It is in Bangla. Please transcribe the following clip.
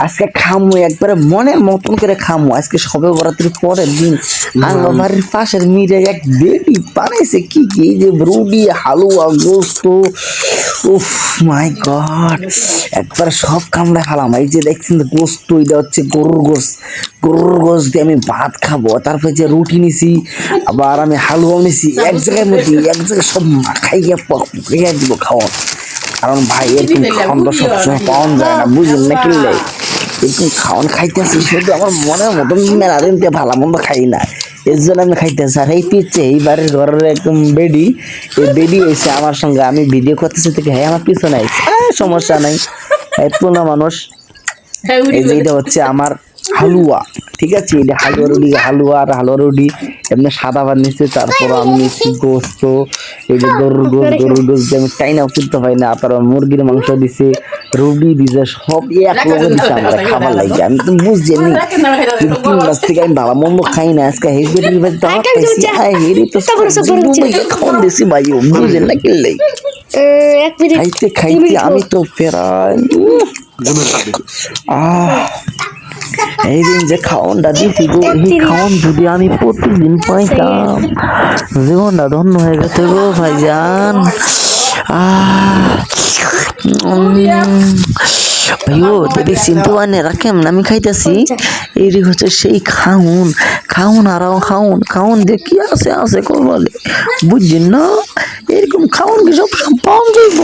আজকে খামু একবারে মনের মতন করে খামু। আজকে সবে বরাতের পরের দিন আমার বাড়ির পাশের মিরে এক বেটি বানাইছে কি কি এই যে রুটি হালুয়া গোস্ত, উফ মাই গড, একবার সব কামড়ে খালাম। এই যে দেখছেন গোস্ত, এটা হচ্ছে গরুর গোস্ত, গরুর গোস্ত দিয়ে আমি ভাত খাবো। তারপরে যে রুটি নিছি, আবার আমি হালুয়া নিছি, এক জায়গায় মধ্যে এক জায়গায় সব খাইয়া পকাইয়া দিব খাওয়া। কারণ ভাই এরকম খাওয়ান তো সবসময় পাওয়া যায় না, বুঝলেন না কিনলে। এরকম খাওয়ান খাইতেছি শুধু আমার মনের মতন মেলা দিন ভালো মন্দ খাই না, এর জন্য আমি খাইতেছি। আর এই পিচ্ছে এই বাড়ির ঘরের একদম বেডি, এই বেডি হয়েছে আমার সঙ্গে, আমি ভিডিও করতেছি থেকে হ্যাঁ আমার পিছনে আইছে, সমস্যা নাই, পুনা মানুষ। এই যে এটা হচ্ছে আমার হালুয়া, ঠিক আছে, এটা হালুয়া রুটি, হালুয়া আর হালুয়া রুটি এমনি সাদা ভাত নিচ্ছে। তারপর আমি নিচ্ছি গোস্ত, এই যে গরুর গোস্ত দিয়ে আমি টাইনাও ফিরতে পাই না। তারপর মুরগির মাংস দিছে, রুটি দিছে, সব এক লগে দিছে আমার খাবার লাগে। আমি তো বুঝছি এমনি 3 মাস থেকে আমি ভালো মন্দ খাই না, আজকে হেরির ভাই দাওয়াত পাইছি, হেরি তো খাওয়ান দিছি ভাই, বুঝলেন না কিনলে। খাইতে খাইতে আমি তো প্রায় এই দিন যে খাওয়ানটা দিছি গো, এই খাওয়ান যদি আমি প্রতিদিন পাইতাম জীবনটা ধন্য হয়ে গেছে গো ভাইজান। ভাইও যদি চিনতে পারেন এরা কেমন আমি খাইতেছি, এই হচ্ছে সেই খাউন, খাউন আর খাউন, খাউন দিয়ে কি আছে আছে করবলে, বুঝছেন না, এরকম খাউন কি সব পাওয়া যাইব।